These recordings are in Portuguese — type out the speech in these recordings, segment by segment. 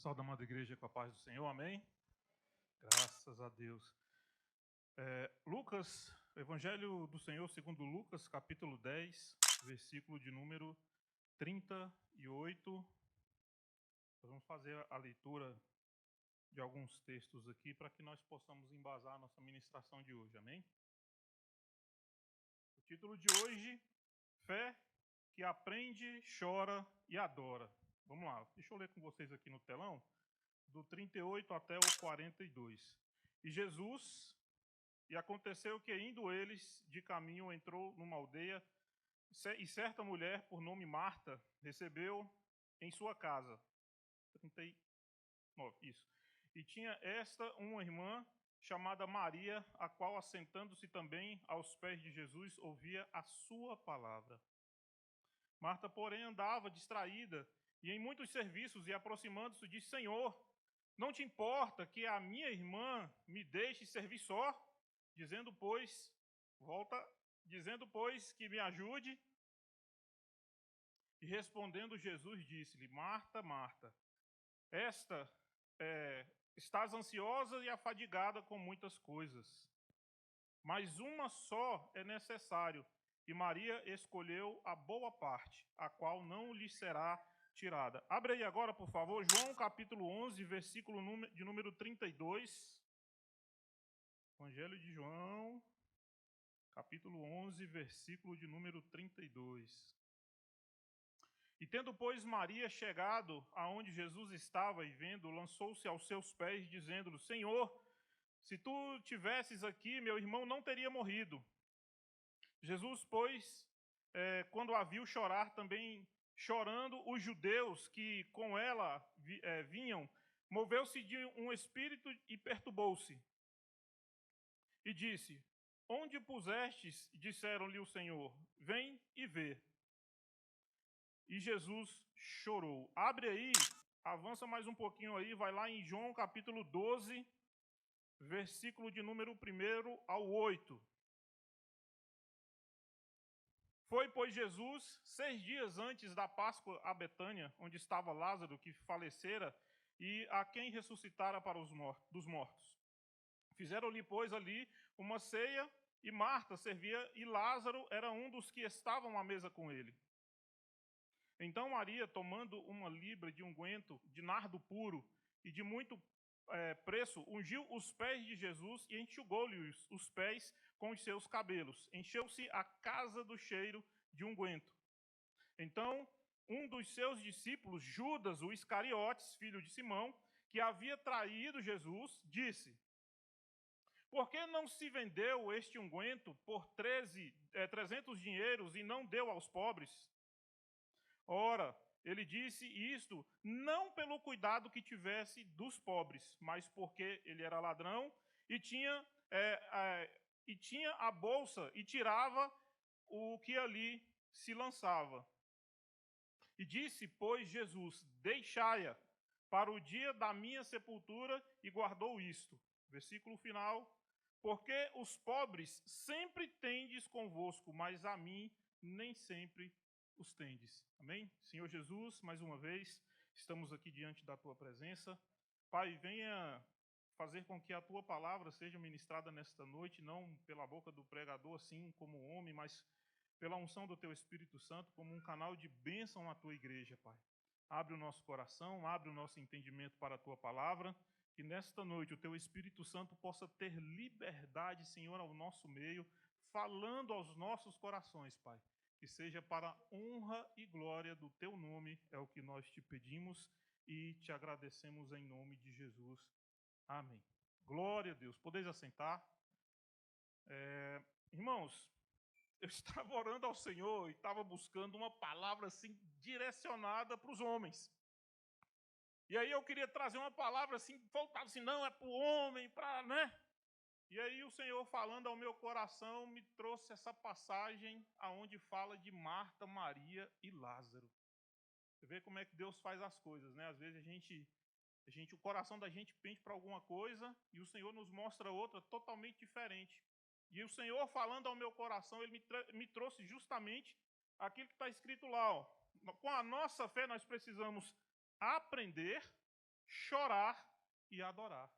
Saúde, amada igreja, com a paz do Senhor, amém? Graças a Deus. Lucas, Evangelho do Senhor segundo Lucas, capítulo 10, versículo de número 38. Nós vamos fazer a leitura de alguns textos aqui para que nós possamos embasar a nossa ministração de hoje, amém? O título de hoje, Fé que aprende, chora e adora. Vamos lá, deixa eu ler com vocês aqui no telão, do 38 até o 42. E aconteceu que, indo eles de caminho, entrou numa aldeia, e certa mulher, por nome Marta, recebeu em sua casa. 39, isso. E tinha esta uma irmã chamada Maria, a qual, assentando-se também aos pés de Jesus, ouvia a sua palavra. Marta, porém, andava distraída e em muitos serviços, e aproximando-se, disse: Senhor, não te importa que a minha irmã me deixe servir só? Dizendo, pois, que me ajude. E respondendo Jesus, disse-lhe: Marta, Marta, estás ansiosa e afadigada com muitas coisas, mas uma só é necessário, e Maria escolheu a boa parte, a qual não lhe será tirada. Abre aí agora, por favor, João capítulo 11, versículo de número 32. Evangelho de João, capítulo 11, versículo de número 32. E tendo, pois, Maria chegado aonde Jesus estava e vendo, lançou-se aos seus pés, dizendo-lhe: Senhor, se tu tivesses aqui, meu irmão não teria morrido. Jesus, pois, quando a viu chorar, também chorando, os judeus que com ela vinham, moveu-se de um espírito e perturbou-se. E disse: Onde pusestes? Disseram-lhe o Senhor: Vem e vê. E Jesus chorou. Abre aí, avança mais um pouquinho aí, vai lá em João capítulo 12, versículo de número 1 ao 8. Foi, pois, Jesus, 6 dias antes da Páscoa a Betânia, onde estava Lázaro, que falecera, e a quem ressuscitara dos mortos. Fizeram-lhe, pois, ali uma ceia, e Marta servia, e Lázaro era um dos que estavam à mesa com ele. Então Maria, tomando uma libra de unguento de nardo puro e de muito preço, ungiu os pés de Jesus e enxugou-lhe os pés com os seus cabelos. Encheu-se a casa do cheiro de unguento. Então um dos seus discípulos, Judas, o Iscariotes, filho de Simão, que havia traído Jesus, disse: Por que não se vendeu este unguento por 300 dinheiros e não deu aos pobres? Ora, ele disse isto não pelo cuidado que tivesse dos pobres, mas porque ele era ladrão e tinha a bolsa e tirava o que ali se lançava. E disse, pois, Jesus: Deixai-a para o dia da minha sepultura, e guardou isto. Versículo final. Porque os pobres sempre tendes convosco, mas a mim nem sempre os tendes. Amém? Senhor Jesus, mais uma vez, estamos aqui diante da tua presença. Pai, venha fazer com que a tua palavra seja ministrada nesta noite, não pela boca do pregador, assim como homem, mas pela unção do teu Espírito Santo, como um canal de bênção na tua igreja, Pai. Abre o nosso coração, abre o nosso entendimento para a tua palavra, que nesta noite o teu Espírito Santo possa ter liberdade, Senhor, ao nosso meio, falando aos nossos corações, Pai. Que seja para a honra e glória do teu nome, é o que nós te pedimos e te agradecemos em nome de Jesus. Amém. Glória a Deus. Podeis assentar. Irmãos, eu estava orando ao Senhor e estava buscando uma palavra assim direcionada para os homens. E aí eu queria trazer uma palavra assim, voltada assim, não, é para o homem, para, né? E aí o Senhor, falando ao meu coração, me trouxe essa passagem aonde fala de Marta, Maria e Lázaro. Você vê como é que Deus faz as coisas, né? Às vezes o coração da gente pende para alguma coisa e o Senhor nos mostra outra totalmente diferente. E o Senhor, falando ao meu coração, Ele me trouxe justamente aquilo que está escrito lá. Ó. Com a nossa fé, nós precisamos aprender, chorar e adorar.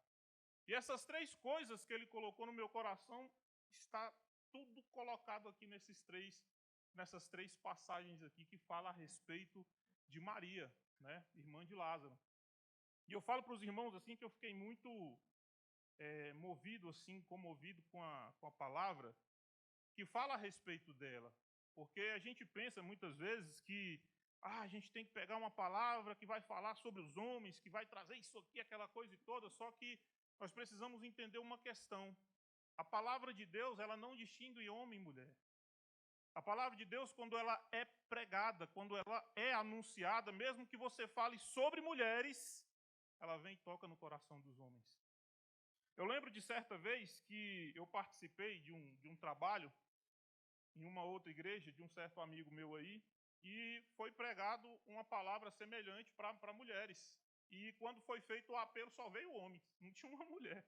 E essas três coisas que ele colocou no meu coração, está tudo colocado aqui nessas três passagens aqui que fala a respeito de Maria, né, irmã de Lázaro. E eu falo para os irmãos assim que eu fiquei muito movido, assim, comovido com a palavra que fala a respeito dela. Porque a gente pensa muitas vezes que a gente tem que pegar uma palavra que vai falar sobre os homens, que vai trazer isso aqui, aquela coisa e toda, só que nós precisamos entender uma questão. A palavra de Deus, ela não distingue homem e mulher. A palavra de Deus, quando ela é pregada, quando ela é anunciada, mesmo que você fale sobre mulheres, ela vem e toca no coração dos homens. Eu lembro de certa vez que eu participei de um trabalho em uma outra igreja, de um certo amigo meu aí, e foi pregado uma palavra semelhante para mulheres. E quando foi feito o apelo, só veio homens, não tinha uma mulher.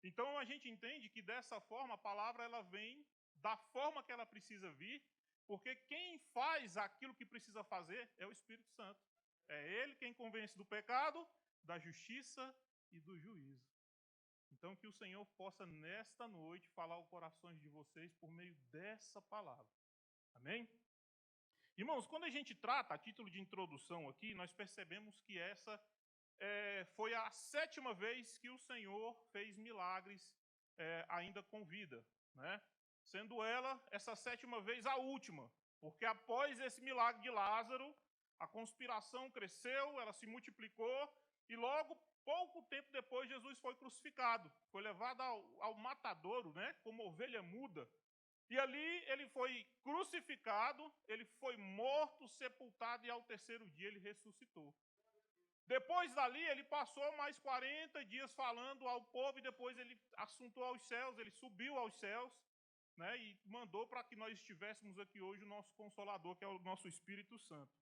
Então a gente entende que dessa forma a palavra ela vem da forma que ela precisa vir, porque quem faz aquilo que precisa fazer é o Espírito Santo. É Ele quem convence do pecado, da justiça e do juízo. Então que o Senhor possa nesta noite falar aos corações de vocês por meio dessa palavra. Amém? Irmãos, quando a gente trata, a título de introdução aqui, nós percebemos que essa foi a 7ª vez que o Senhor fez milagres ainda com vida, né? Sendo ela, essa 7ª vez, a última, porque após esse milagre de Lázaro, a conspiração cresceu, ela se multiplicou, e logo, pouco tempo depois, Jesus foi crucificado, foi levado ao matadouro, né? Como ovelha muda, e ali ele foi crucificado, ele foi morto, sepultado, e ao 3º dia ele ressuscitou. Depois dali, ele passou mais 40 dias falando ao povo, e depois ele assuntou aos céus, ele subiu aos céus, né, e mandou para que nós estivéssemos aqui hoje o nosso Consolador, que é o nosso Espírito Santo.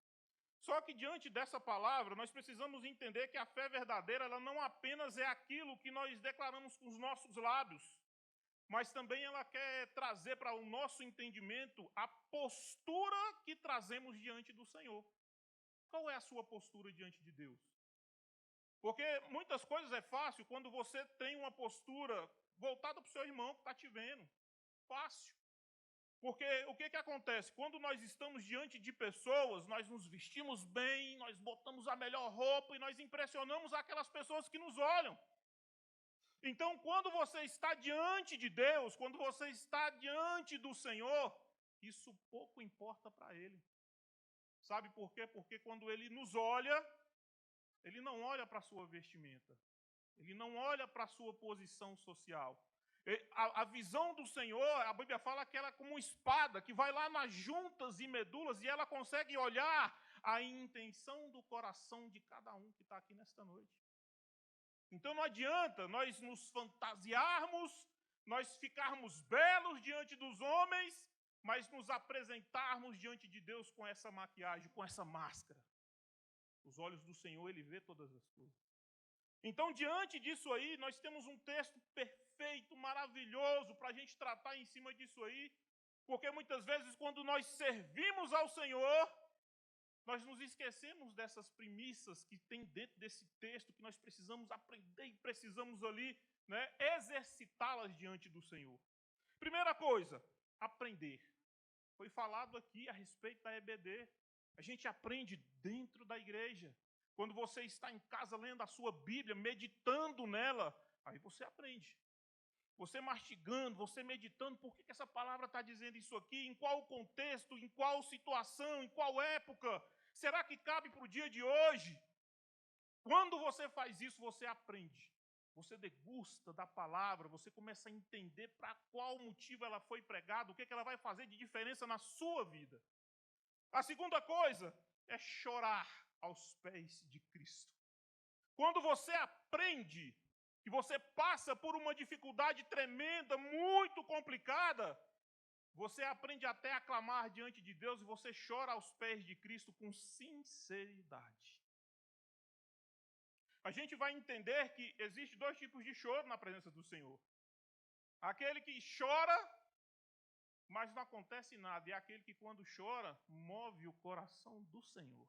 Só que diante dessa palavra, nós precisamos entender que a fé verdadeira, ela não apenas é aquilo que nós declaramos com os nossos lábios, mas também ela quer trazer para o nosso entendimento a postura que trazemos diante do Senhor. Qual é a sua postura diante de Deus? Porque muitas coisas é fácil quando você tem uma postura voltada para o seu irmão que está te vendo. Fácil. Porque o que acontece? Quando nós estamos diante de pessoas, nós nos vestimos bem, nós botamos a melhor roupa e nós impressionamos aquelas pessoas que nos olham. Então, quando você está diante de Deus, quando você está diante do Senhor, isso pouco importa para Ele. Sabe por quê? Porque quando Ele nos olha, Ele não olha para a sua vestimenta. Ele não olha para a sua posição social. A visão do Senhor, a Bíblia fala que ela é como uma espada, que vai lá nas juntas e medulas, e ela consegue olhar a intenção do coração de cada um que está aqui nesta noite. Então não adianta nós nos fantasiarmos, nós ficarmos belos diante dos homens, mas nos apresentarmos diante de Deus com essa maquiagem, com essa máscara. Os olhos do Senhor, Ele vê todas as coisas. Então, diante disso aí, nós temos um texto perfeito, maravilhoso, para a gente tratar em cima disso aí, porque muitas vezes, quando nós servimos ao Senhor, nós nos esquecemos dessas premissas que tem dentro desse texto, que nós precisamos aprender e precisamos ali, né, exercitá-las diante do Senhor. Primeira coisa, aprender. Foi falado aqui a respeito da EBD. A gente aprende dentro da igreja. Quando você está em casa lendo a sua Bíblia, meditando nela, aí você aprende. Você mastigando, você meditando, por que essa palavra está dizendo isso aqui? Em qual contexto, em qual situação, em qual época? Será que cabe para o dia de hoje? Quando você faz isso, você aprende. Você degusta da palavra, você começa a entender para qual motivo ela foi pregada, o que ela vai fazer de diferença na sua vida. A segunda coisa é chorar aos pés de Cristo. Quando você aprende que você passa por uma dificuldade tremenda, muito complicada, você aprende até a clamar diante de Deus e você chora aos pés de Cristo com sinceridade. A gente vai entender que existe 2 tipos de choro na presença do Senhor. Aquele que chora, mas não acontece nada, e aquele que quando chora, move o coração do Senhor.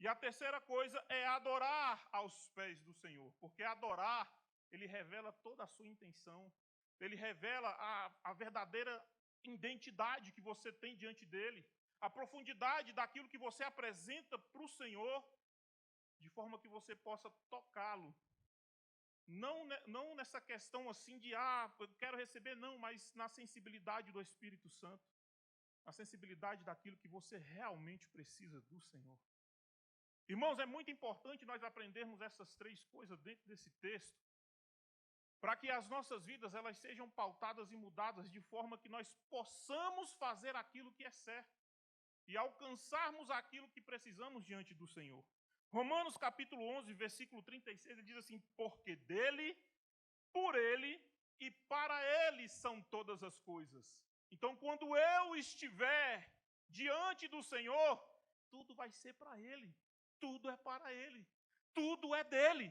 E a terceira coisa é adorar aos pés do Senhor, porque adorar, ele revela toda a sua intenção, ele revela a verdadeira identidade que você tem diante dele, a profundidade daquilo que você apresenta para o Senhor, de forma que você possa tocá-lo. Não nessa questão assim de, eu quero receber, não, mas na sensibilidade do Espírito Santo, na sensibilidade daquilo que você realmente precisa do Senhor. Irmãos, é muito importante nós aprendermos essas três coisas dentro desse texto, para que as nossas vidas elas sejam pautadas e mudadas de forma que nós possamos fazer aquilo que é certo e alcançarmos aquilo que precisamos diante do Senhor. Romanos capítulo 11, versículo 36, ele diz assim: porque dele, por ele e para ele são todas as coisas. Então, quando eu estiver diante do Senhor, tudo vai ser para ele, tudo é para ele, tudo é dele.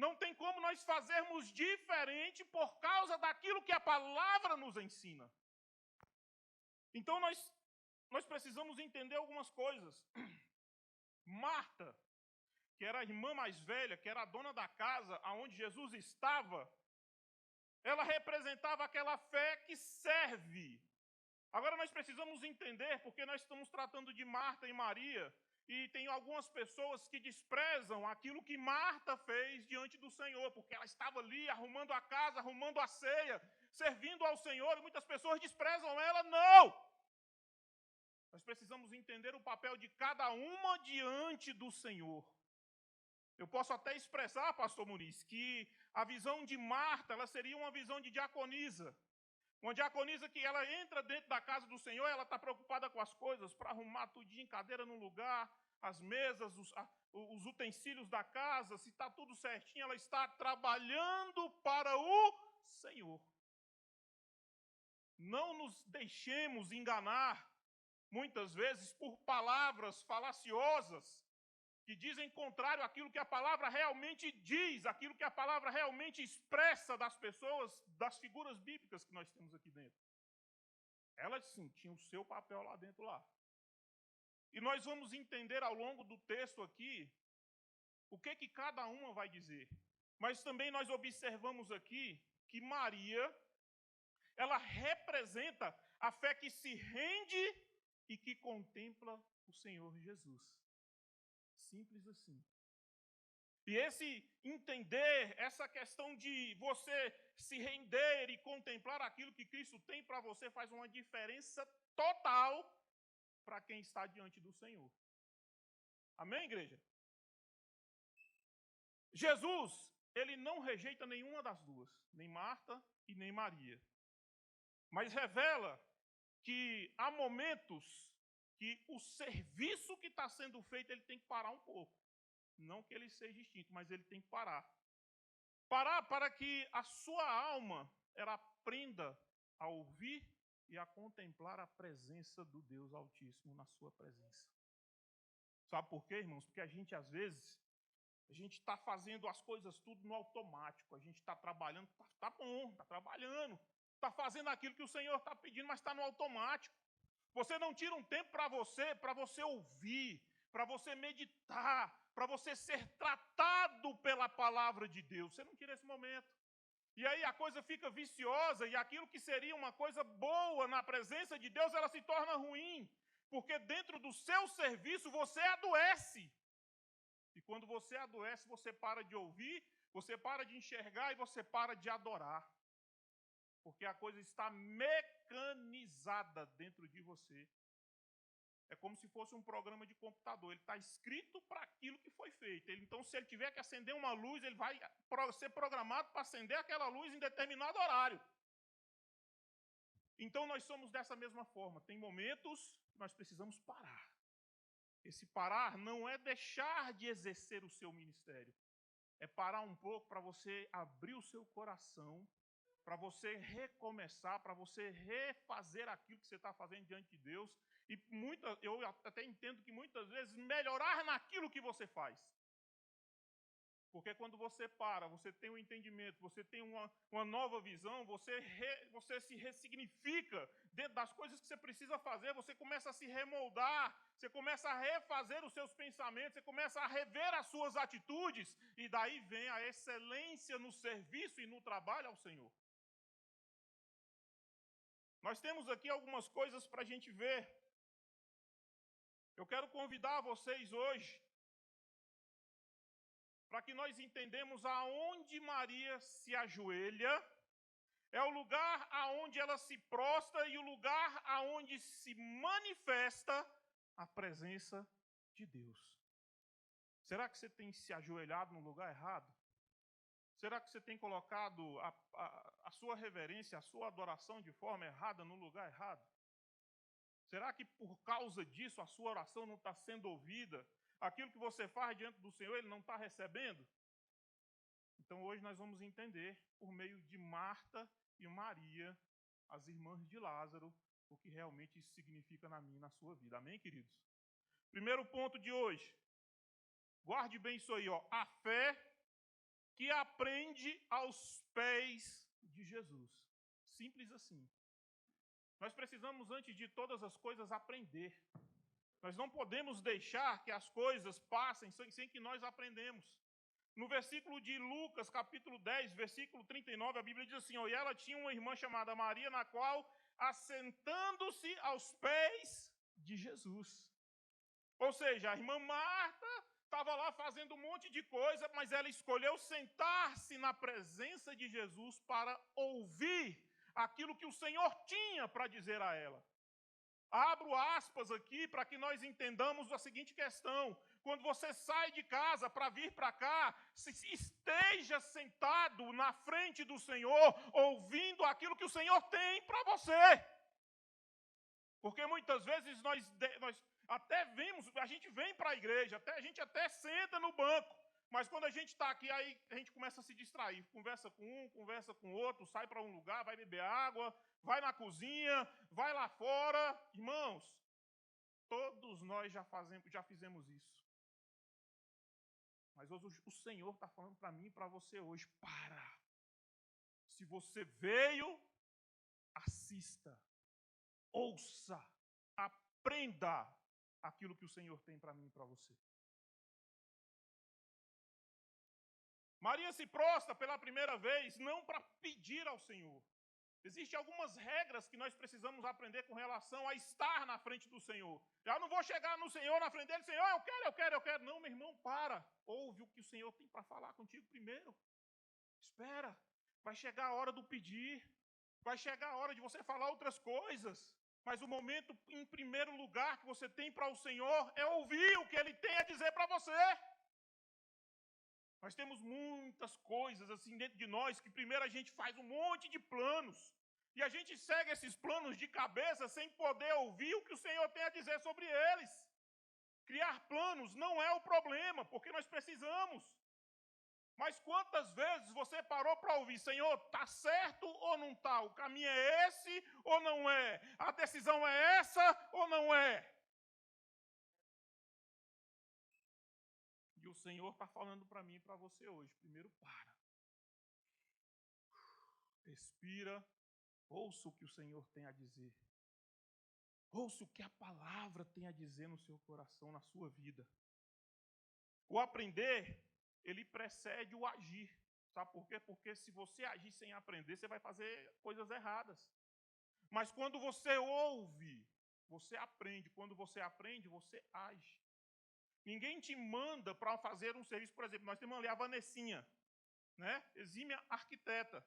Não tem como nós fazermos diferente por causa daquilo que a palavra nos ensina. Então, nós precisamos entender algumas coisas. Marta, que era a irmã mais velha, que era a dona da casa onde Jesus estava, ela representava aquela fé que serve. Agora nós precisamos entender, porque nós estamos tratando de Marta e Maria, e tem algumas pessoas que desprezam aquilo que Marta fez diante do Senhor, porque ela estava ali arrumando a casa, arrumando a ceia, servindo ao Senhor, e muitas pessoas desprezam ela. Não! Nós precisamos entender o papel de cada uma diante do Senhor. Eu posso até expressar, pastor Muniz, que a visão de Marta, ela seria uma visão de diaconisa. Uma diaconisa que ela entra dentro da casa do Senhor, ela está preocupada com as coisas, para arrumar tudinho, cadeira no lugar, as mesas, os utensílios da casa, se está tudo certinho, ela está trabalhando para o Senhor. Não nos deixemos enganar, muitas vezes, por palavras falaciosas, que dizem contrário àquilo que a palavra realmente diz, aquilo que a palavra realmente expressa das pessoas, das figuras bíblicas que nós temos aqui dentro. Elas sim tinham o seu papel lá dentro lá. E nós vamos entender ao longo do texto aqui o que cada uma vai dizer. Mas também nós observamos aqui que Maria, ela representa a fé que se rende e que contempla o Senhor Jesus. Simples assim. E esse entender, essa questão de você se render e contemplar aquilo que Cristo tem para você faz uma diferença total para quem está diante do Senhor. Amém, igreja? Jesus, ele não rejeita nenhuma das duas, nem Marta e nem Maria. Mas revela que há momentos que o serviço que está sendo feito, ele tem que parar um pouco. Não que ele seja extinto, mas ele tem que parar. Parar para que a sua alma, ela aprenda a ouvir e a contemplar a presença do Deus Altíssimo na sua presença. Sabe por quê, irmãos? Porque a gente, às vezes, a gente está fazendo as coisas tudo no automático. A gente está trabalhando, está bom, está trabalhando. Está fazendo aquilo que o Senhor está pedindo, mas está no automático. Você não tira um tempo para você ouvir, para você meditar, para você ser tratado pela palavra de Deus. Você não tira esse momento. E aí a coisa fica viciosa e aquilo que seria uma coisa boa na presença de Deus, ela se torna ruim. Porque dentro do seu serviço você adoece. E quando você adoece, você para de ouvir, você para de enxergar e você para de adorar. Porque a coisa está mecanizada dentro de você. É como se fosse um programa de computador. Ele está escrito para aquilo que foi feito. Então, se ele tiver que acender uma luz, ele vai ser programado para acender aquela luz em determinado horário. Então, nós somos dessa mesma forma. Tem momentos que nós precisamos parar. Esse parar não é deixar de exercer o seu ministério. É parar um pouco para você abrir o seu coração, para você recomeçar, para você refazer aquilo que você está fazendo diante de Deus. E eu até entendo que muitas vezes melhorar naquilo que você faz. Porque quando você para, você tem um entendimento, você tem uma nova visão, você se ressignifica dentro das coisas que você precisa fazer, você começa a se remoldar, você começa a refazer os seus pensamentos, você começa a rever as suas atitudes, e daí vem a excelência no serviço e no trabalho ao Senhor. Nós temos aqui algumas coisas para a gente ver. Eu quero convidar vocês hoje para que nós entendamos aonde Maria se ajoelha, é o lugar aonde ela se prostra e o lugar aonde se manifesta a presença de Deus. Será que você tem se ajoelhado no lugar errado? Será que você tem colocado a sua reverência, a sua adoração de forma errada no lugar errado? Será que por causa disso a sua oração não está sendo ouvida? Aquilo que você faz diante do Senhor, Ele não está recebendo? Então hoje nós vamos entender, por meio de Marta e Maria, as irmãs de Lázaro, o que realmente isso significa na minha e na sua vida. Amém, queridos? Primeiro ponto de hoje. Guarde bem isso aí, ó. A fé que aprende aos pés de Jesus. Simples assim. Nós precisamos, antes de todas as coisas, aprender. Nós não podemos deixar que as coisas passem sem que nós aprendemos. No versículo de Lucas, capítulo 10, versículo 39, a Bíblia diz assim, ó, e ela tinha uma irmã chamada Maria, na qual, assentando-se aos pés de Jesus. Ou seja, a irmã Marta estava lá fazendo um monte de coisa, mas ela escolheu sentar-se na presença de Jesus para ouvir aquilo que o Senhor tinha para dizer a ela. Abro aspas aqui para que nós entendamos a seguinte questão. Quando você sai de casa para vir para cá, esteja sentado na frente do Senhor, ouvindo aquilo que o Senhor tem para você. Porque muitas vezes nós até vemos, a gente vem para a igreja, a gente até senta no banco, mas quando a gente está aqui, aí a gente começa a se distrair. Conversa com um, conversa com outro, sai para um lugar, vai beber água, vai na cozinha, vai lá fora. Irmãos, todos nós já fizemos isso. Mas hoje o Senhor está falando para mim e para você hoje, para. Se você veio, assista, ouça, aprenda aquilo que o Senhor tem para mim e para você. Maria se prostra pela primeira vez, não para pedir ao Senhor. Existem algumas regras que nós precisamos aprender com relação a estar na frente do Senhor. Eu não vou chegar no Senhor, na frente dele, Senhor, eu quero. Não, meu irmão, para. Ouve o que o Senhor tem para falar contigo primeiro. Espera. Vai chegar a hora do pedir. Vai chegar a hora de você falar outras coisas. Mas o momento, em primeiro lugar, que você tem para o Senhor é ouvir o que Ele tem a dizer para você. Nós temos muitas coisas assim dentro de nós que primeiro a gente faz um monte de planos. E a gente segue esses planos de cabeça sem poder ouvir o que o Senhor tem a dizer sobre eles. Criar planos não é o problema, porque nós precisamos. Mas quantas vezes você parou para ouvir, Senhor, está certo ou não está? O caminho é esse ou não é? A decisão é essa ou não é? E o Senhor está falando para mim e para você hoje. Primeiro, para. Respira. Ouça o que o Senhor tem a dizer. Ouça o que a palavra tem a dizer no seu coração, na sua vida. O aprender, ele precede o agir. Sabe por quê? Porque se você agir sem aprender, você vai fazer coisas erradas. Mas quando você ouve, você aprende. Quando você aprende, você age. Ninguém te manda para fazer um serviço. Por exemplo, nós temos ali a Vanessinha, né? Exímia arquiteta.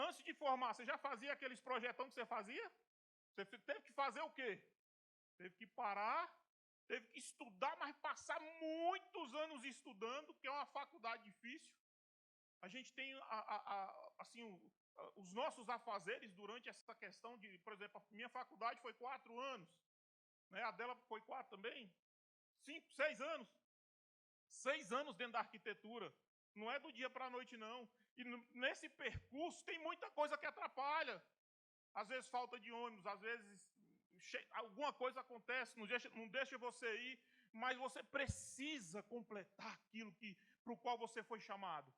Antes de formar, você já fazia aqueles projetão que você fazia? Você teve que fazer o quê? Teve que parar, teve que estudar, mas passar muitos anos estudando, que é uma faculdade difícil. A gente tem, os nossos afazeres durante essa questão de, por exemplo, a minha faculdade foi 4 anos, né? A dela foi 4 também. 5, 6 anos. 6 anos dentro da arquitetura. Não é do dia para a noite, não. E nesse percurso tem muita coisa que atrapalha. Às vezes falta de ônibus, às vezes alguma coisa acontece, não deixa você ir. mas você precisa completar aquilo para o qual você foi chamado.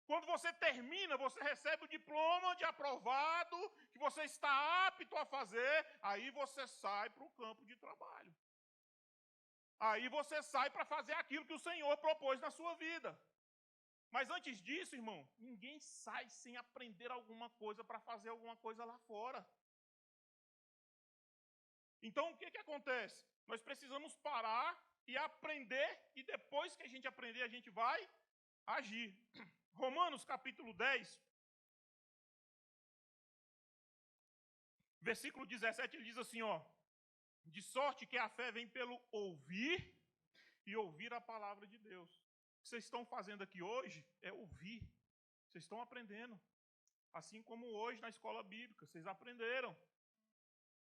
Quando você termina, você recebe o diploma de aprovado, que você está apto a fazer, aí você sai para o campo de trabalho. Aí você sai para fazer aquilo que o Senhor propôs na sua vida. Mas antes disso, irmão, ninguém sai sem aprender alguma coisa para fazer alguma coisa lá fora. Então, o que acontece? Nós precisamos parar e aprender, e depois que a gente aprender, a gente vai agir. Romanos capítulo 10, versículo 17, ele diz assim, ó: de sorte que a fé vem pelo ouvir e ouvir a palavra de Deus. O que vocês estão fazendo aqui hoje é ouvir. Vocês estão aprendendo. Assim como hoje na escola bíblica, vocês aprenderam.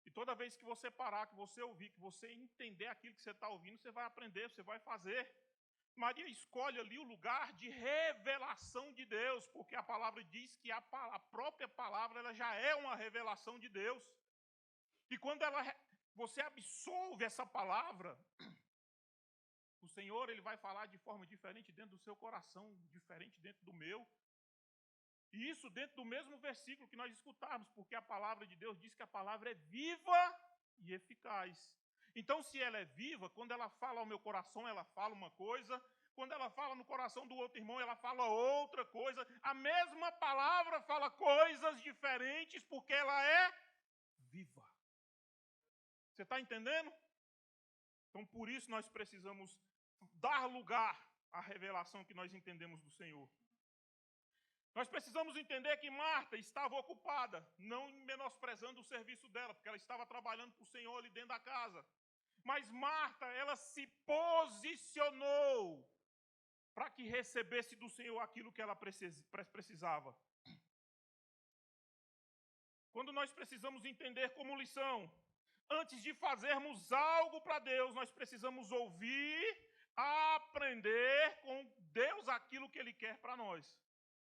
E toda vez que você parar, que você ouvir, que você entender aquilo que você está ouvindo, você vai aprender, você vai fazer. Maria escolhe ali o lugar de revelação de Deus, porque a palavra diz que a própria palavra ela já é uma revelação de Deus. E quando você absolve essa palavra, o Senhor ele vai falar de forma diferente dentro do seu coração, diferente dentro do meu. E isso dentro do mesmo versículo que nós escutamos, porque a palavra de Deus diz que a palavra é viva e eficaz. Então, se ela é viva, quando ela fala ao meu coração, ela fala uma coisa. Quando ela fala no coração do outro irmão, ela fala outra coisa. A mesma palavra fala coisas diferentes, porque ela é viva. Você está entendendo? Então, por isso nós precisamos dar lugar à revelação que nós entendemos do Senhor. Nós precisamos entender que Marta estava ocupada, não menosprezando o serviço dela, porque ela estava trabalhando para o Senhor ali dentro da casa. Mas Marta, ela se posicionou para que recebesse do Senhor aquilo que ela precisava. Quando nós precisamos entender como lição, antes de fazermos algo para Deus, nós precisamos ouvir, aprender com Deus aquilo que Ele quer para nós.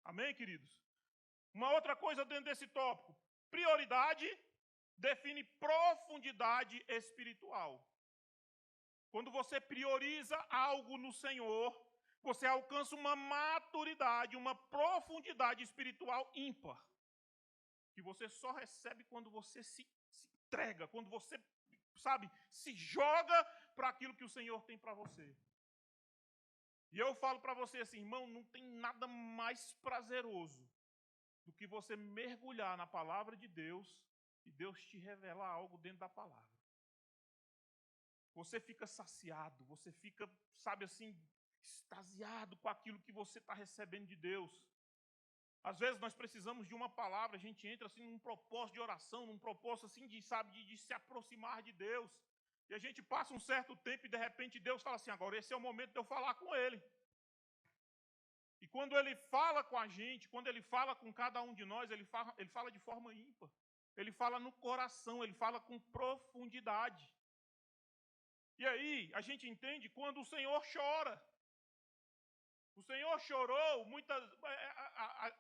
Amém, queridos? Uma outra coisa dentro desse tópico. Prioridade define profundidade espiritual. Quando você prioriza algo no Senhor, você alcança uma maturidade, uma profundidade espiritual ímpar. Que você só recebe quando você se entrega, quando você, se joga para aquilo que o Senhor tem para você. E eu falo para você assim, irmão, não tem nada mais prazeroso do que você mergulhar na palavra de Deus e Deus te revelar algo dentro da palavra. Você fica saciado, você fica, extasiado com aquilo que você está recebendo de Deus. Às vezes nós precisamos de uma palavra, a gente entra assim num propósito de oração, num propósito assim de se aproximar de Deus. E a gente passa um certo tempo e de repente Deus fala assim, agora esse é o momento de eu falar com Ele. E quando Ele fala com a gente, quando Ele fala com cada um de nós, Ele fala de forma ímpar. Ele fala no coração, Ele fala com profundidade. E aí a gente entende quando o Senhor chora. O Senhor chorou,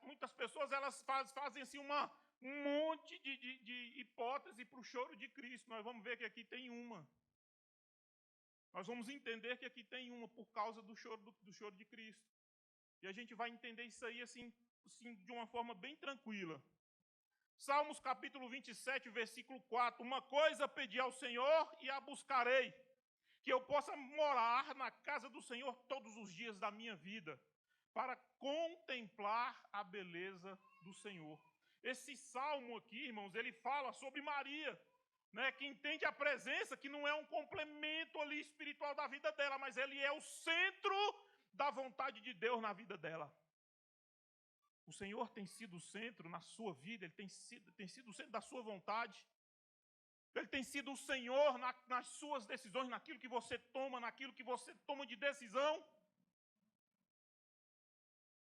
muitas pessoas elas fazem assim um monte de hipótese para o choro de Cristo. Nós vamos ver que aqui tem uma. Nós vamos entender que aqui tem uma por causa do choro de Cristo. E a gente vai entender isso aí assim de uma forma bem tranquila. Salmos capítulo 27, versículo 4. Uma coisa pedi ao Senhor e a buscarei, que eu possa morar na casa do Senhor todos os dias da minha vida, para contemplar a beleza do Senhor. Esse salmo aqui, irmãos, ele fala sobre Maria, né, que entende a presença, que não é um complemento ali espiritual da vida dela, mas ele é o centro da vontade de Deus na vida dela. O Senhor tem sido o centro na sua vida, Ele tem sido o centro da sua vontade. Ele tem sido o Senhor nas suas decisões, naquilo que você toma de decisão.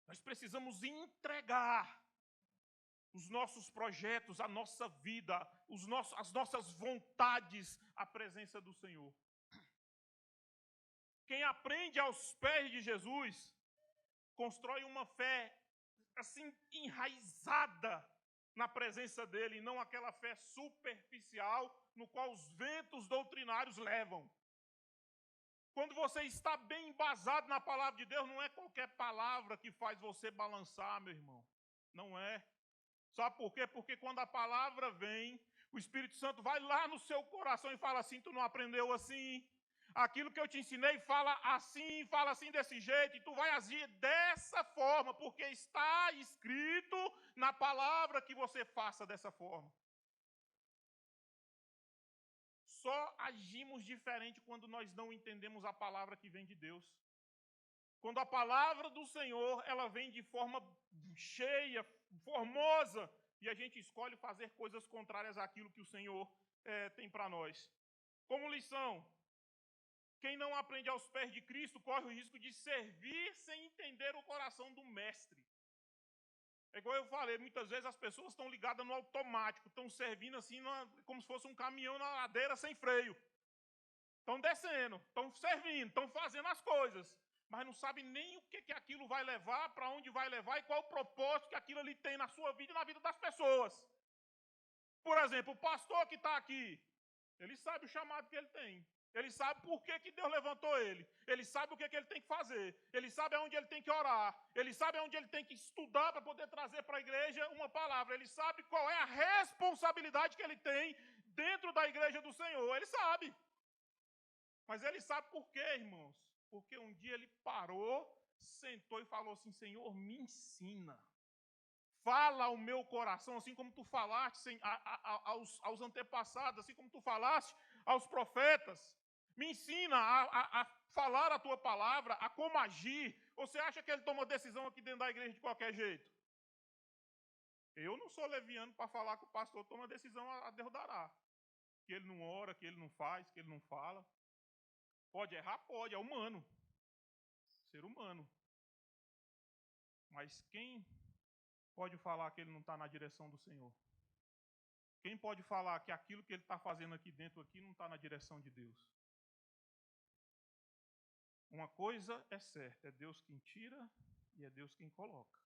Nós precisamos entregar os nossos projetos, a nossa vida, as nossas vontades à presença do Senhor. Quem aprende aos pés de Jesus, constrói uma fé assim enraizada na presença dele, e não aquela fé superficial no qual os ventos doutrinários levam. Quando você está bem embasado na palavra de Deus, não é qualquer palavra que faz você balançar, meu irmão. Não é. Sabe por quê? Porque quando a palavra vem, o Espírito Santo vai lá no seu coração e fala assim: tu não aprendeu assim? Aquilo que eu te ensinei fala assim desse jeito, e tu vai agir dessa forma, porque está escrito na palavra que você faça dessa forma. Só agimos diferente quando nós não entendemos a palavra que vem de Deus. Quando a palavra do Senhor, ela vem de forma cheia, formosa, e a gente escolhe fazer coisas contrárias àquilo que o Senhor tem para nós. Como lição, quem não aprende aos pés de Cristo corre o risco de servir sem entender o coração do mestre. É igual eu falei, muitas vezes as pessoas estão ligadas no automático, estão servindo assim como se fosse um caminhão na ladeira sem freio. Estão descendo, estão servindo, estão fazendo as coisas, mas não sabem nem o que aquilo vai levar, para onde vai levar e qual o propósito que aquilo ali tem na sua vida e na vida das pessoas. Por exemplo, o pastor que está aqui, ele sabe o chamado que ele tem. Ele sabe por que Deus levantou ele. Ele sabe o que ele tem que fazer. Ele sabe aonde ele tem que orar. Ele sabe aonde ele tem que estudar para poder trazer para a igreja uma palavra. Ele sabe qual é a responsabilidade que ele tem dentro da igreja do Senhor. Ele sabe. Mas ele sabe por quê, irmãos? Porque um dia ele parou, sentou e falou assim: Senhor, me ensina. Fala ao meu coração, assim como tu falaste aos antepassados, assim como tu falaste aos profetas. Me ensina a falar a tua palavra, a como agir. Ou você acha que ele toma decisão aqui dentro da igreja de qualquer jeito? Eu não sou leviano para falar que o pastor toma decisão a Deus dará. Que ele não ora, que ele não faz, que ele não fala. Pode errar? Pode, é humano. Ser humano. Mas quem pode falar que ele não está na direção do Senhor? Quem pode falar que aquilo que ele está fazendo aqui dentro não está na direção de Deus? Uma coisa é certa, é Deus quem tira e é Deus quem coloca.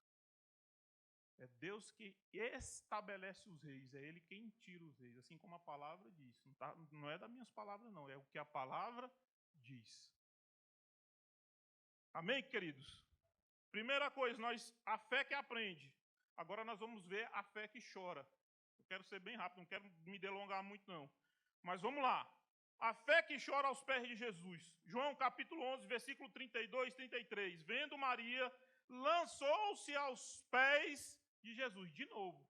É Deus que estabelece os reis, é Ele quem tira os reis, assim como a palavra diz. Não é das minhas palavras não, é o que a palavra diz. Amém, queridos? Primeira coisa, a fé que aprende. Agora nós vamos ver a fé que chora. Eu quero ser bem rápido, não quero me delongar muito não. Mas vamos lá. A fé que chora aos pés de Jesus. João capítulo 11, versículo 32 e 33. Vendo Maria, lançou-se aos pés de Jesus. De novo.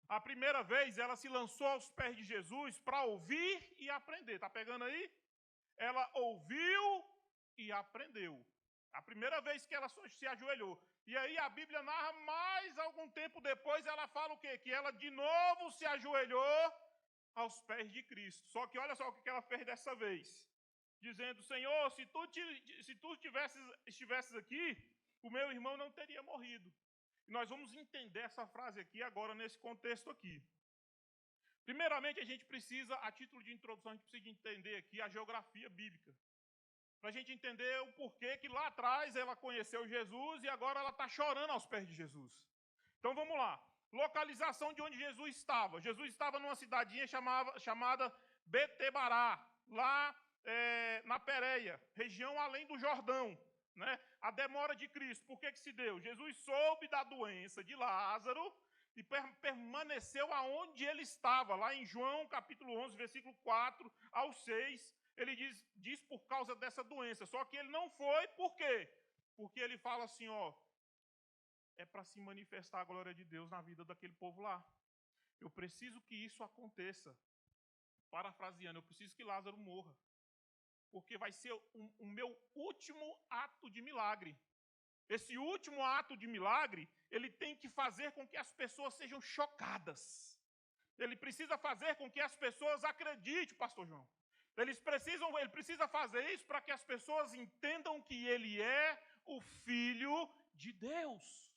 A primeira vez ela se lançou aos pés de Jesus para ouvir e aprender. Está pegando aí? Ela ouviu e aprendeu. A primeira vez que ela se ajoelhou. E aí a Bíblia narra mais algum tempo depois, ela fala o quê? Que ela de novo se ajoelhou aos pés de Cristo. Só que olha só o que ela fez dessa vez. Dizendo: Senhor, se tu estivesses aqui, o meu irmão não teria morrido. E nós vamos entender essa frase aqui agora nesse contexto aqui. Primeiramente, a gente precisa, a título de introdução, a gente precisa entender aqui a geografia bíblica. Para a gente entender o porquê que lá atrás ela conheceu Jesus e agora ela está chorando aos pés de Jesus. Então vamos lá. Localização de onde Jesus estava. Jesus estava numa cidadinha chamada Betebará, lá na Pérea, região além do Jordão. Né? A demora de Cristo, por que se deu? Jesus soube da doença de Lázaro e permaneceu aonde ele estava, lá em João capítulo 11, versículo 4 ao 6, ele diz por causa dessa doença, só que ele não foi, por quê? Porque ele fala assim, é para se manifestar a glória de Deus na vida daquele povo lá. Eu preciso que isso aconteça. Parafraseando, eu preciso que Lázaro morra. Porque vai ser o meu último ato de milagre. Esse último ato de milagre, ele tem que fazer com que as pessoas sejam chocadas. Ele precisa fazer com que as pessoas acreditem, pastor João. Ele precisa fazer isso para que as pessoas entendam que ele é o Filho de Deus.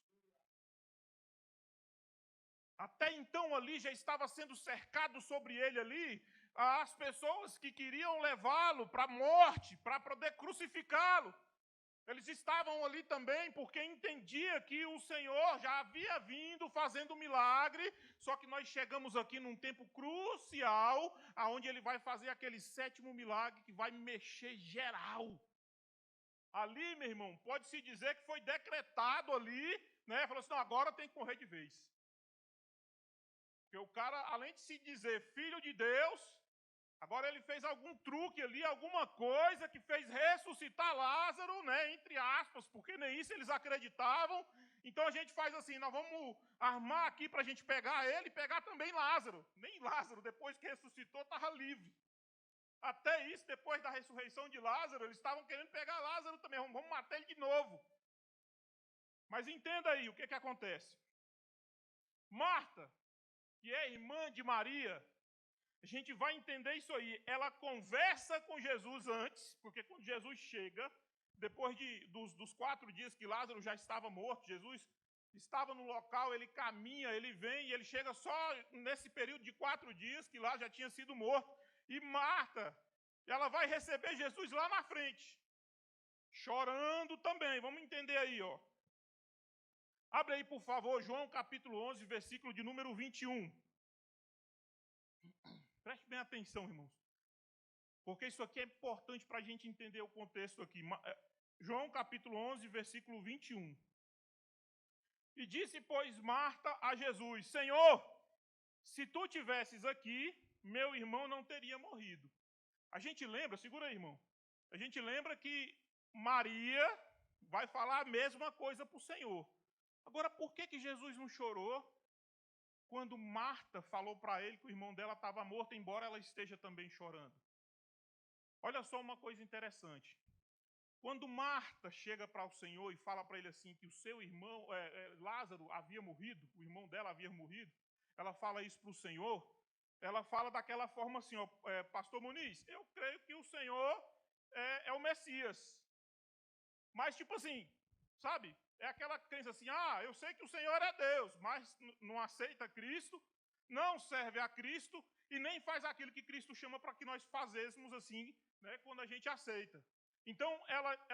Até então ali já estava sendo cercado sobre ele ali as pessoas que queriam levá-lo para a morte, para poder crucificá-lo. Eles estavam ali também porque entendia que o Senhor já havia vindo fazendo milagre, só que nós chegamos aqui num tempo crucial, aonde ele vai fazer aquele 7º milagre que vai mexer geral. Ali, meu irmão, pode-se dizer que foi decretado ali, né? Falou assim, não, agora tem que morrer de vez. Porque o cara, além de se dizer filho de Deus, agora ele fez algum truque ali, alguma coisa que fez ressuscitar Lázaro, né, entre aspas, porque nem isso eles acreditavam. Então a gente faz assim, nós vamos armar aqui para a gente pegar ele e pegar também Lázaro. Nem Lázaro, depois que ressuscitou, estava livre. Até isso, depois da ressurreição de Lázaro, eles estavam querendo pegar Lázaro também, vamos matar ele de novo. Mas entenda aí o que acontece. Marta, que é irmã de Maria, a gente vai entender isso aí. Ela conversa com Jesus antes, porque quando Jesus chega, depois dos 4 dias que Lázaro já estava morto, Jesus estava no local, ele caminha, ele vem, e ele chega só nesse período de 4 dias que Lázaro já tinha sido morto. E Marta, ela vai receber Jesus lá na frente, chorando também. Vamos entender aí, ó. Abre aí, por favor, João capítulo 11, versículo de número 21. Preste bem atenção, irmãos, porque isso aqui é importante para a gente entender o contexto aqui. João capítulo 11, versículo 21. E disse, pois, Marta a Jesus, Senhor, se tu tivesses aqui, meu irmão não teria morrido. A gente lembra, segura aí, irmão, a gente lembra que Maria vai falar a mesma coisa para o Senhor. Agora, por que Jesus não chorou quando Marta falou para ele que o irmão dela estava morto, embora ela esteja também chorando? Olha só uma coisa interessante. Quando Marta chega para o Senhor e fala para ele assim que o seu irmão, Lázaro, havia morrido, o irmão dela havia morrido, ela fala isso para o Senhor, ela fala daquela forma assim, ó, pastor Muniz, eu creio que o Senhor é o Messias. Mas tipo assim, sabe? É aquela crença assim, eu sei que o Senhor é Deus, mas não aceita Cristo, não serve a Cristo e nem faz aquilo que Cristo chama para que nós fazêssemos assim, né, quando a gente aceita. Então,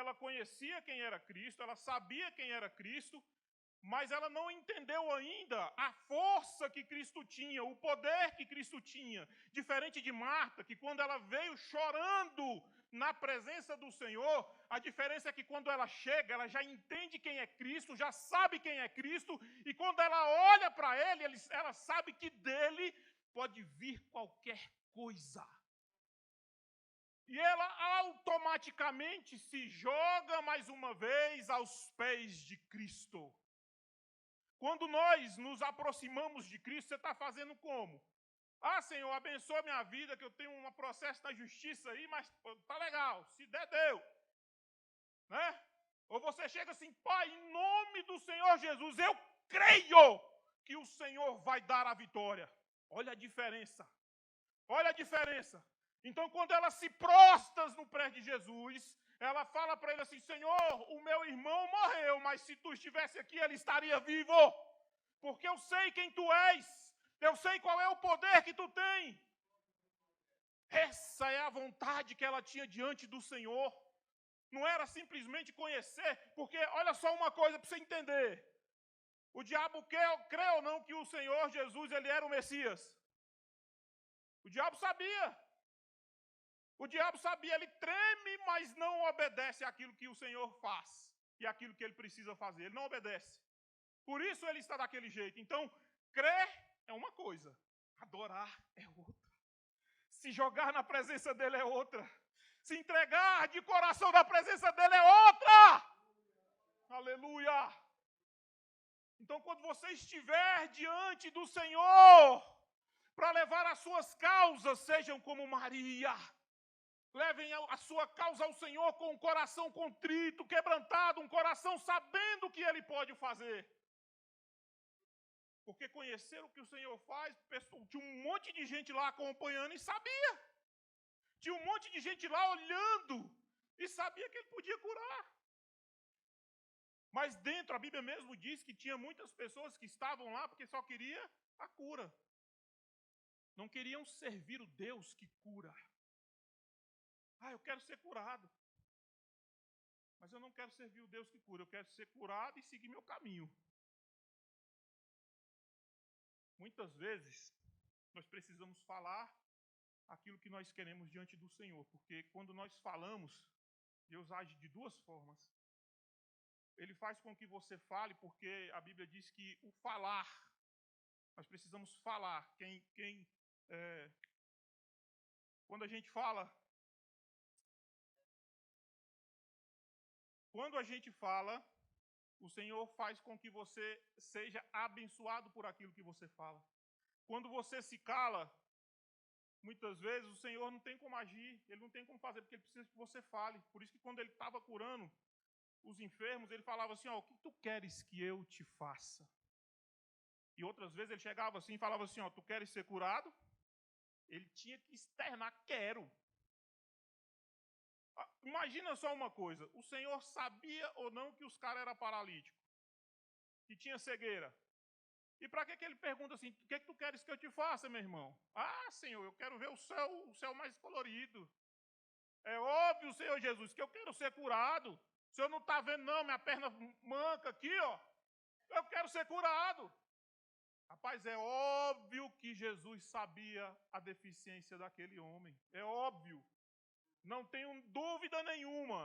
ela conhecia quem era Cristo, ela sabia quem era Cristo, mas ela não entendeu ainda a força que Cristo tinha, o poder que Cristo tinha. Diferente de Marta, que quando ela veio chorando na presença do Senhor, a diferença é que quando ela chega, ela já entende quem é Cristo, já sabe quem é Cristo, e quando ela olha para ele, ela sabe que dele pode vir qualquer coisa. E ela automaticamente se joga mais uma vez aos pés de Cristo. Quando nós nos aproximamos de Cristo, você está fazendo como? Senhor, abençoa minha vida, que eu tenho um processo na justiça aí, mas tá legal, se der, deu. Né? Ou você chega assim, Pai, em nome do Senhor Jesus, eu creio que o Senhor vai dar a vitória. Olha a diferença. Olha a diferença. Então, quando ela se prostra no pé de Jesus, ela fala para ele assim, Senhor, o meu irmão morreu, mas se tu estivesse aqui, ele estaria vivo. Porque eu sei quem tu és. Eu sei qual é o poder que tu tem. Essa é a vontade que ela tinha diante do Senhor. Não era simplesmente conhecer, porque olha só uma coisa para você entender. O diabo crê ou não que o Senhor Jesus ele era o Messias? O diabo sabia. O diabo sabia, ele treme, mas não obedece àquilo que o Senhor faz e àquilo que ele precisa fazer. Ele não obedece. Por isso ele está daquele jeito. Então, crer é uma coisa, adorar é outra. Se jogar na presença dele é outra. Se entregar de coração na presença dele é outra. Aleluia. Então, quando você estiver diante do Senhor, para levar as suas causas, sejam como Maria. Levem a sua causa ao Senhor com um coração contrito, quebrantado, um coração sabendo o que Ele pode fazer. Porque conheceram o que o Senhor faz, tinha um monte de gente lá acompanhando e sabia. Tinha um monte de gente lá olhando e sabia que Ele podia curar. Mas dentro, a Bíblia mesmo diz que tinha muitas pessoas que estavam lá porque só queria a cura. Não queriam servir o Deus que cura. Eu quero ser curado. Mas eu não quero servir o Deus que cura, eu quero ser curado e seguir meu caminho. Muitas vezes, nós precisamos falar aquilo que nós queremos diante do Senhor, porque quando nós falamos, Deus age de duas formas. Ele faz com que você fale, porque a Bíblia diz que o falar, nós precisamos falar. Quando a gente fala, o Senhor faz com que você seja abençoado por aquilo que você fala. Quando você se cala, muitas vezes o Senhor não tem como agir, Ele não tem como fazer, porque Ele precisa que você fale. Por isso que quando Ele estava curando os enfermos, Ele falava assim, o que tu queres que eu te faça? E outras vezes Ele chegava assim e falava assim, tu queres ser curado? Ele tinha que externar, quero. Imagina só uma coisa, o Senhor sabia ou não que os caras eram paralíticos, que tinha cegueira. E para que ele pergunta assim, o que tu queres que eu te faça, meu irmão? Senhor, eu quero ver o céu mais colorido. É óbvio, Senhor Jesus, que eu quero ser curado. O Senhor não está vendo não, minha perna manca aqui, Eu quero ser curado. Rapaz, é óbvio que Jesus sabia a deficiência daquele homem. É óbvio. Não tenho dúvida nenhuma.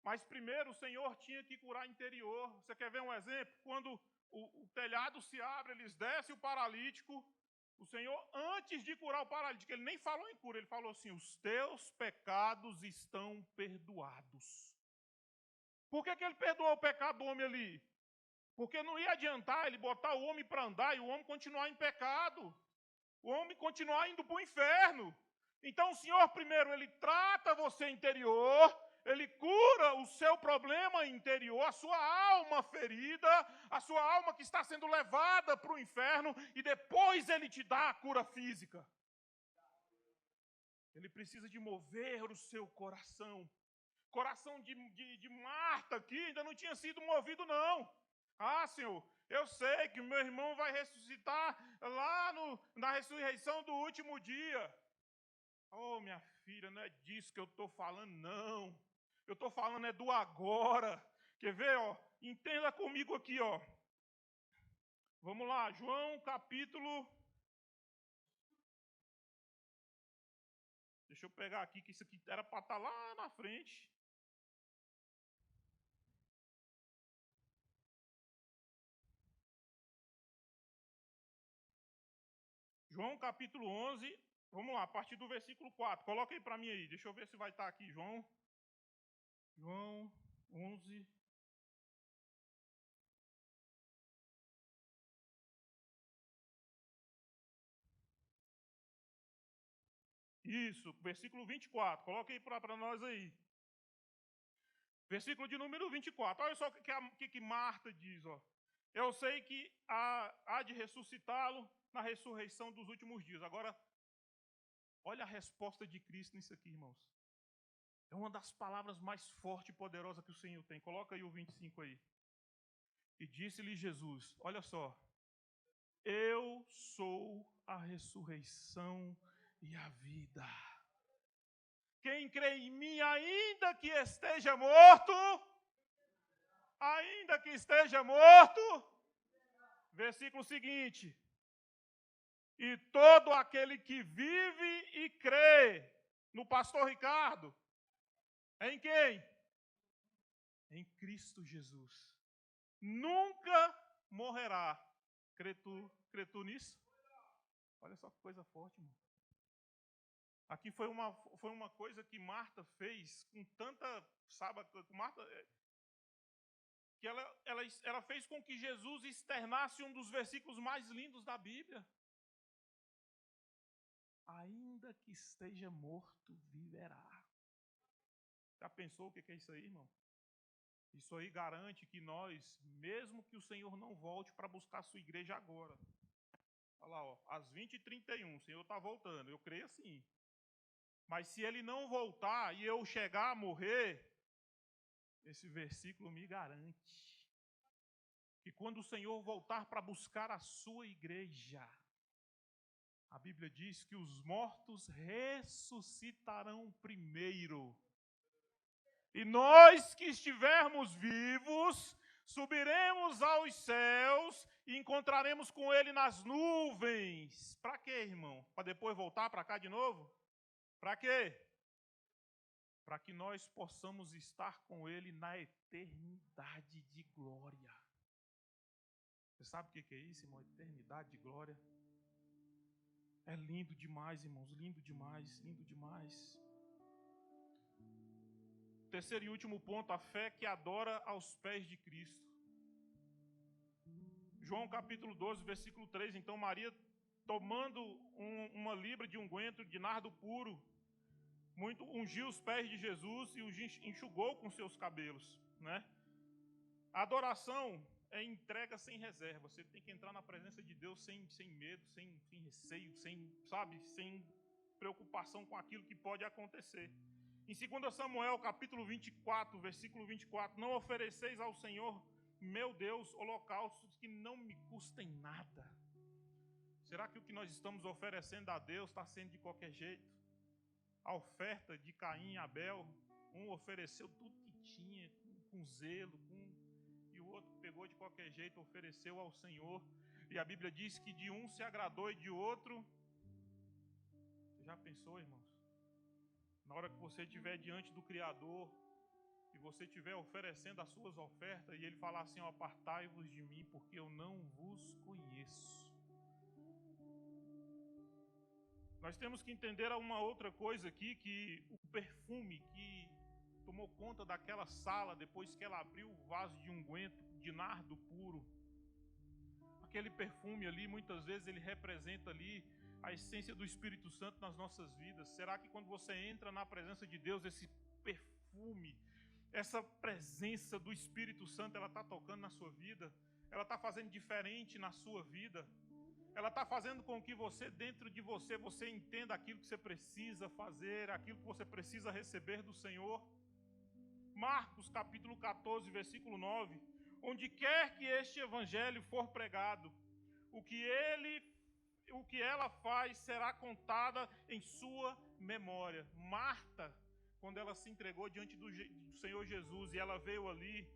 Mas primeiro o Senhor tinha que curar interior. Você quer ver um exemplo? Quando o telhado se abre, eles descem o paralítico. O Senhor, antes de curar o paralítico, Ele nem falou em cura. Ele falou assim, os teus pecados estão perdoados. Por que Ele perdoou o pecado do homem ali? Porque não ia adiantar Ele botar o homem para andar e o homem continuar em pecado. O homem continuar indo para o inferno. Então o Senhor primeiro, Ele trata você interior, Ele cura o seu problema interior, a sua alma ferida, a sua alma que está sendo levada para o inferno, e depois Ele te dá a cura física. Ele precisa de mover o seu coração. Coração de Marta aqui ainda não tinha sido movido não. Senhor, eu sei que meu irmão vai ressuscitar lá na ressurreição do último dia. Minha filha, não é disso que eu estou falando, não. Eu estou falando é do agora. Quer ver, Entenda comigo aqui, Vamos lá, João capítulo... Deixa eu pegar aqui, que isso aqui era para estar lá na frente. João capítulo 11, vamos lá, a partir do versículo 4. Coloca aí para mim aí, deixa eu ver se vai estar aqui, João 11. Isso, versículo 24. Coloca aí para nós aí. Versículo de número 24. Olha só o que Marta diz, Eu sei que há de ressuscitá-lo na ressurreição dos últimos dias. Agora, olha a resposta de Cristo nisso aqui, irmãos. É uma das palavras mais fortes e poderosas que o Senhor tem. Coloca aí o 25 aí. E disse-lhe Jesus, olha só. Eu sou a ressurreição e a vida. Quem crê em mim, ainda que esteja morto, versículo seguinte, e todo aquele que vive e crê no pastor Ricardo, em quem? Em Cristo Jesus, nunca morrerá. Crê tu nisso? Olha só que coisa forte, irmão. Aqui foi uma coisa que Marta fez com tanta, que ela fez com que Jesus externasse um dos versículos mais lindos da Bíblia. Ainda que esteja morto, viverá. Já pensou o que é isso aí, irmão? Isso aí garante que nós, mesmo que o Senhor não volte para buscar a sua igreja agora, olha lá, às 20h31, o Senhor está voltando, eu creio assim. Mas se Ele não voltar e eu chegar a morrer, esse versículo me garante que quando o Senhor voltar para buscar a sua igreja, a Bíblia diz que os mortos ressuscitarão primeiro. E nós que estivermos vivos, subiremos aos céus e encontraremos com ele nas nuvens. Para quê, irmão? Para depois voltar para cá de novo? Para quê? Para que nós possamos estar com ele na eternidade de glória. Você sabe o que é isso, irmão? Eternidade de glória. É lindo demais, irmãos. Lindo demais, lindo demais. Terceiro e último ponto, a fé que adora aos pés de Cristo. João capítulo 12, versículo 3. Então Maria, tomando uma libra de unguento de nardo puro, ungiu os pés de Jesus e os enxugou com seus cabelos, né? A adoração é entrega sem reserva. Você tem que entrar na presença de Deus sem medo, sem receio, sem preocupação com aquilo que pode acontecer. Em 2 Samuel, capítulo 24, versículo 24, não ofereceis ao Senhor, meu Deus, holocaustos que não me custem nada. Será que o que nós estamos oferecendo a Deus está sendo de qualquer jeito? A oferta de Caim e Abel, um ofereceu tudo que tinha, com zelo, e o outro pegou de qualquer jeito, ofereceu ao Senhor. E a Bíblia diz que de um se agradou e de outro... Você já pensou, irmãos? Na hora que você estiver diante do Criador e você estiver oferecendo as suas ofertas e ele falar assim, apartai-vos de mim, porque eu não vos conheço. Nós temos que entender uma outra coisa aqui, que o perfume que tomou conta daquela sala depois que ela abriu o vaso de unguento de nardo puro, aquele perfume ali, muitas vezes ele representa ali a essência do Espírito Santo nas nossas vidas. Será que quando você entra na presença de Deus, esse perfume, essa presença do Espírito Santo, ela está tocando na sua vida? Ela está fazendo diferente na sua vida? Ela está fazendo com que você, dentro de você, você entenda aquilo que você precisa fazer, aquilo que você precisa receber do Senhor? Marcos capítulo 14, versículo 9. Onde quer que este evangelho for pregado, o que ela faz será contada em sua memória. Marta, quando ela se entregou diante do Senhor Jesus e ela veio ali,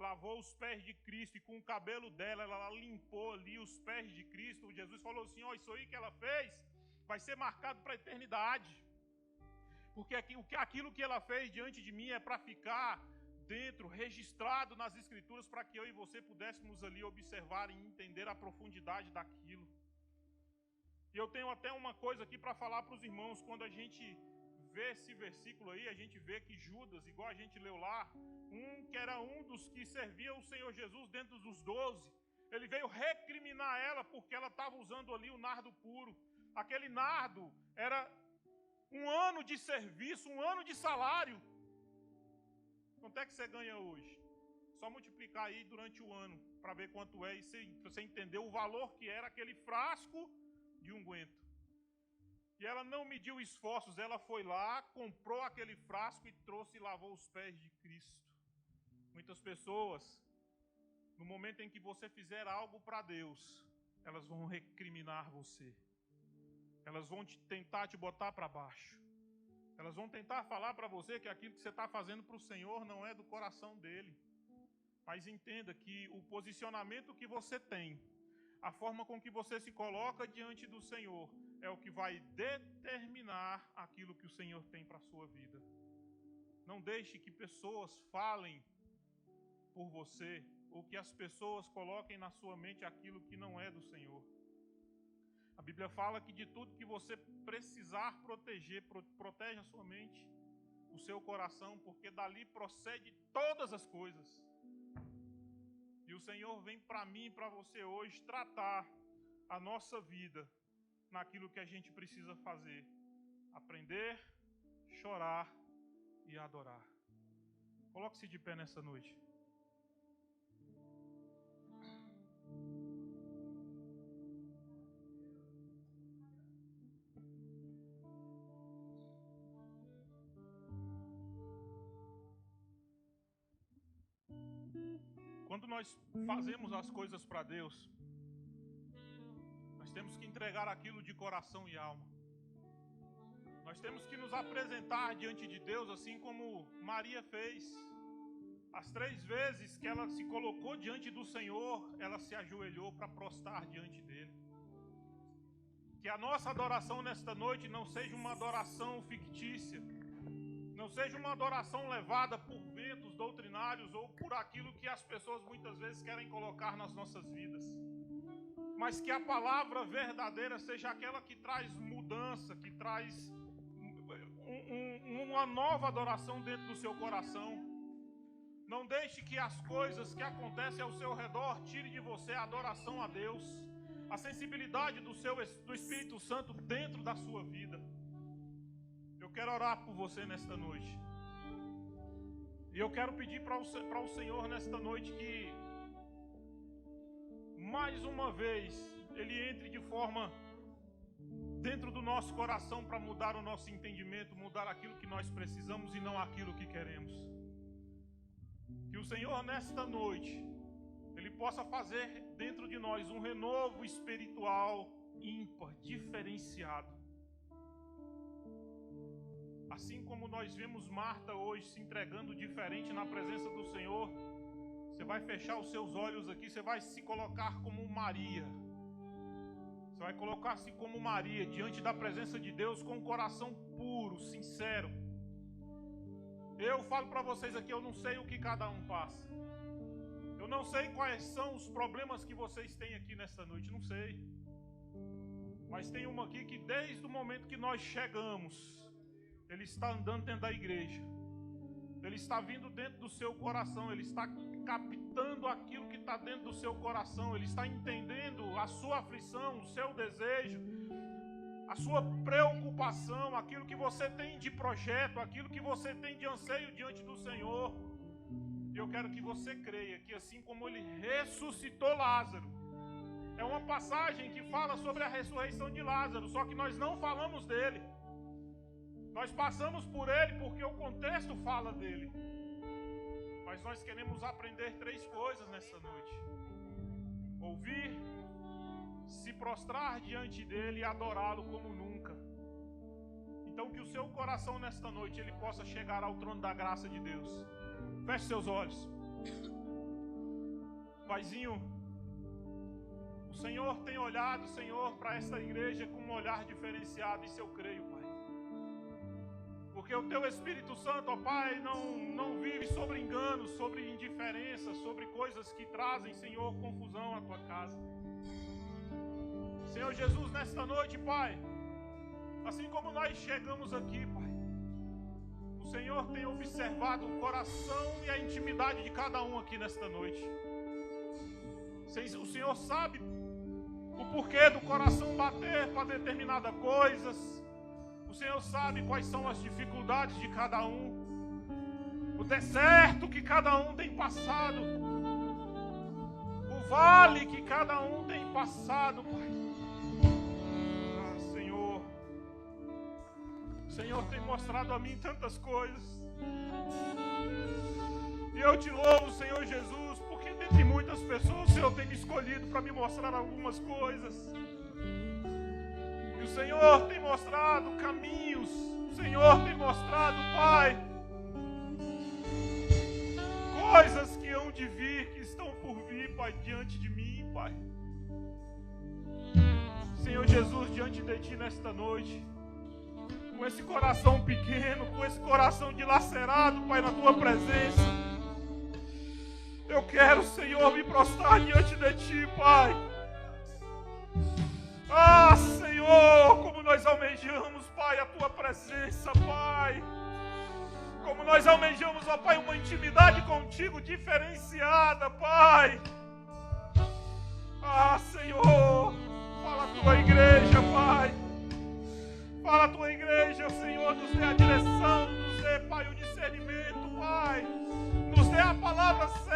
lavou os pés de Cristo e com o cabelo dela, ela limpou ali os pés de Cristo. Jesus falou assim, isso aí que ela fez vai ser marcado para a eternidade. Porque aquilo que ela fez diante de mim é para ficar dentro, registrado nas Escrituras, para que eu e você pudéssemos ali observar e entender a profundidade daquilo. E eu tenho até uma coisa aqui para falar para os irmãos. Quando a gente vê esse versículo aí, a gente vê que Judas, igual a gente leu lá, que era um dos que servia o Senhor Jesus dentro dos 12, ele veio recriminar ela porque ela estava usando ali o nardo puro. Aquele nardo era um ano de serviço, um ano de salário. Quanto é que você ganha hoje? Só multiplicar aí durante o ano para ver quanto é, e você entender o valor que era aquele frasco de unguento. E ela não mediu esforços, ela foi lá, comprou aquele frasco e trouxe e lavou os pés de Cristo. Muitas pessoas, no momento em que você fizer algo para Deus, elas vão recriminar você. Elas vão tentar te botar para baixo. Elas vão tentar falar para você que aquilo que você está fazendo para o Senhor não é do coração dele. Mas entenda que o posicionamento que você tem, a forma com que você se coloca diante do Senhor, é o que vai determinar aquilo que o Senhor tem para a sua vida. Não deixe que pessoas falem por você, ou que as pessoas coloquem na sua mente aquilo que não é do Senhor. A Bíblia fala que de tudo que você precisar proteger, protege a sua mente, o seu coração, porque dali procede todas as coisas. E o Senhor vem para mim e para você hoje tratar a nossa vida naquilo que a gente precisa fazer: aprender, chorar e adorar. Coloque-se de pé nessa noite. Quando nós fazemos as coisas para Deus, nós temos que entregar aquilo de coração e alma. Nós temos que nos apresentar diante de Deus assim como Maria fez. As 3 vezes que ela se colocou diante do Senhor, ela se ajoelhou para prostrar diante dele. Que a nossa adoração nesta noite não seja uma adoração fictícia, não seja uma adoração levada por ventos doutrinários ou por aquilo que as pessoas muitas vezes querem colocar nas nossas vidas, mas que a palavra verdadeira seja aquela que traz mudança, que traz uma nova adoração dentro do seu coração. Não deixe que as coisas que acontecem ao seu redor tire de você a adoração a Deus, a sensibilidade do Espírito Santo dentro da sua vida. Eu quero orar por você nesta noite. E eu quero pedir para o Senhor nesta noite que, mais uma vez, Ele entre de forma dentro do nosso coração para mudar o nosso entendimento, mudar aquilo que nós precisamos e não aquilo que queremos. Que o Senhor nesta noite, Ele possa fazer dentro de nós um renovo espiritual ímpar, diferenciado. Assim como nós vemos Marta hoje se entregando diferente na presença do Senhor, você vai fechar os seus olhos aqui, você vai se colocar como Maria. Você vai colocar-se como Maria diante da presença de Deus com um coração puro, sincero. Eu falo para vocês aqui, eu não sei o que cada um passa. Eu não sei quais são os problemas que vocês têm aqui nessa noite, não sei. Mas tem uma aqui que desde o momento que nós chegamos, ele está andando dentro da igreja. Ele está vindo dentro do seu coração, ele está captando aquilo que está dentro do seu coração, ele está entendendo a sua aflição, o seu desejo, a sua preocupação, aquilo que você tem de projeto, aquilo que você tem de anseio diante do Senhor. E eu quero que você creia que assim como ele ressuscitou Lázaro, é uma passagem que fala sobre a ressurreição de Lázaro, só que nós não falamos dele. Nós passamos por ele porque o contexto fala dele. Mas nós queremos aprender 3 coisas nessa noite: ouvir, se prostrar diante dele e adorá-lo como nunca. Então que o seu coração nesta noite ele possa chegar ao trono da graça de Deus. Feche seus olhos. Paizinho, o Senhor tem olhado, Senhor, para esta igreja com um olhar diferenciado, isso eu creio, Pai. Porque o Teu Espírito Santo, ó Pai, não vive sobre enganos, sobre indiferença, sobre coisas que trazem, Senhor, confusão à Tua casa. Senhor Jesus, nesta noite, Pai, assim como nós chegamos aqui, Pai, o Senhor tem observado o coração e a intimidade de cada um aqui nesta noite. O Senhor sabe o porquê do coração bater para determinadas coisas. O Senhor sabe quais são as dificuldades de cada um, o deserto que cada um tem passado, o vale que cada um tem passado, Pai. Ah, Senhor, o Senhor tem mostrado a mim tantas coisas, e eu te louvo, Senhor Jesus, porque dentre muitas pessoas o Senhor tem me escolhido para me mostrar algumas coisas. O Senhor tem mostrado caminhos, o Senhor tem mostrado, Pai, coisas que hão de vir, que estão por vir, Pai, diante de mim, Pai. Senhor Jesus, diante de Ti nesta noite, com esse coração pequeno, com esse coração dilacerado, Pai, na Tua presença, eu quero, Senhor, me prostrar diante de Ti, Pai. Ah, Senhor, como nós almejamos, Pai, a Tua presença, Pai. Como nós almejamos, ó Pai, uma intimidade contigo diferenciada, Pai. Ah, Senhor, fala a Tua igreja, Pai. Fala a Tua igreja, Senhor, nos dê a direção, nos dê, Pai, o discernimento, Pai. Nos dê a palavra certa.